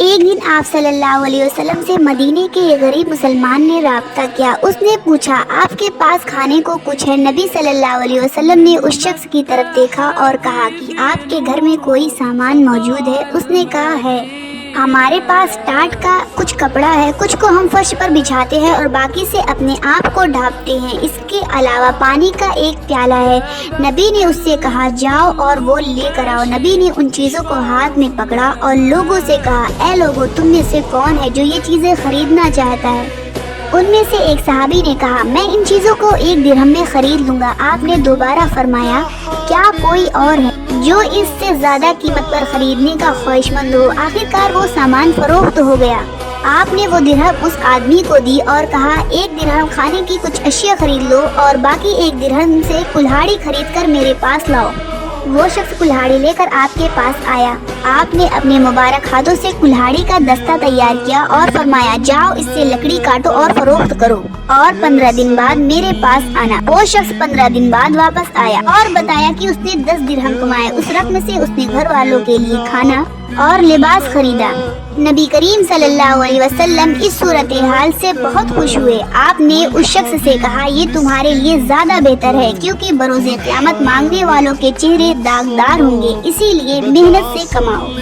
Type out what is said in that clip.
ایک دن آپ صلی اللہ علیہ وسلم سے مدینے کے ایک غریب مسلمان نے رابطہ کیا۔ اس نے پوچھا آپ کے پاس کھانے کو کچھ ہے؟ نبی صلی اللہ علیہ وسلم نے اس شخص کی طرف دیکھا اور کہا کہ آپ کے گھر میں کوئی سامان موجود ہے؟ اس نے کہا ہے، ہمارے پاس ٹاٹ کا کچھ کپڑا ہے، کچھ کو ہم فرش پر بچھاتے ہیں اور باقی سے اپنے آپ کو ڈھانپتے ہیں، اس کے علاوہ پانی کا ایک پیالہ ہے۔ نبی نے اس سے کہا جاؤ اور وہ لے کر آؤ۔ نبی نے ان چیزوں کو ہاتھ میں پکڑا اور لوگوں سے کہا، اے لوگوں، تم میں سے کون ہے جو یہ چیزیں خریدنا چاہتا ہے؟ ان میں سے ایک صحابی نے کہا، میں ان چیزوں کو 1 درہم میں خرید لوں گا۔ آپ نے دوبارہ فرمایا، کیا کوئی اور ہے جو اس سے زیادہ قیمت پر خریدنے کا خواہشمند ہو؟ آخرکار وہ سامان فروخت ہو گیا۔ آپ نے وہ درہم اس آدمی کو دی اور کہا، 1 درہم کھانے کی کچھ اشیاء خرید لو اور باقی 1 درہم سے کلہاڑی خرید کر میرے پاس لاؤ۔ وہ شخص کلہاڑی لے کر آپ کے پاس آیا۔ آپ نے اپنے مبارک ہاتھوں سے کلہاڑی کا دستہ تیار کیا اور فرمایا، جاؤ اس سے لکڑی کاٹو اور فروخت کرو اور 15 دن بعد میرے پاس آنا۔ وہ شخص 15 دن بعد واپس آیا اور بتایا کہ اس نے 10 درہم کمائے۔ اس رقم سے اس نے گھر والوں کے لیے کھانا اور لباس خریدا۔ نبی کریم صلی اللہ علیہ وسلم اس صورتحال سے بہت خوش ہوئے۔ آپ نے اس شخص سے کہا، یہ تمہارے لیے زیادہ بہتر ہے کیونکہ بروز قیامت مانگنے والوں کے چہرے داغدار ہوں گے، اسی لیے محنت سے کماؤ۔